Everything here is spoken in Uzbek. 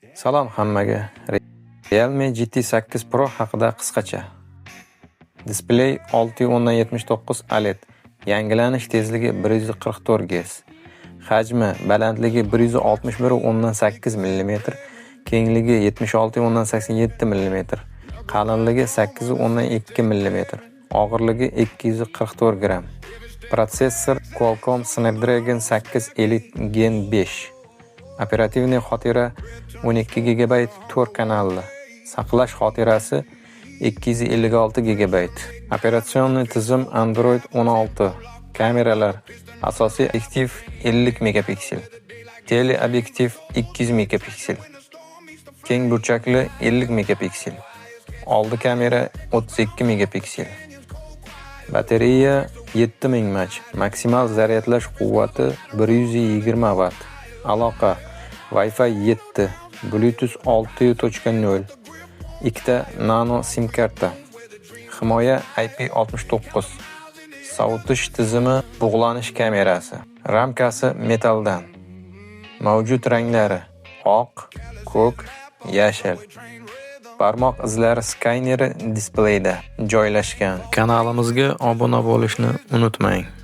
Salom hammaga. Realme GT8 Pro haqida qisqacha. Displey 6.79 OLED. Yangilanish tezligi 144 Hz. Hajmi balandligi 161.8 mm, kengligi 76.87 mm, qalinligi 8.2 mm, og'irligi 244 gram. Protsessor Qualcomm Snapdragon 8 Elite Gen 5. Operativniy xotira 12 GB 4 kanalli. Saqlash xotirasi 256 GB. Operatsion tizim Android 16. Kameralar asosiy obyektiv 50 megapiksel. Teleobyektiv 200 megapiksel. Keng burchakli 50 megapiksel. Oldi kamera 32 megapiksel. Batareya 7000 mAh. Maksimal zaryadlash quvvati 120 Watt. Aloqa Wi-Fi 7, Bluetooth 6.0, ikkita nano sim karta. Himoya IP69. Sovutish tizimi bug'lanish kamerasi. Ramkasi metaldan. Mavjud ranglari: oq, ko'k, yashil. Barmoq izlari skaneri displeyda joylashgan. Kanalimizga obuna bo'lishni unutmang.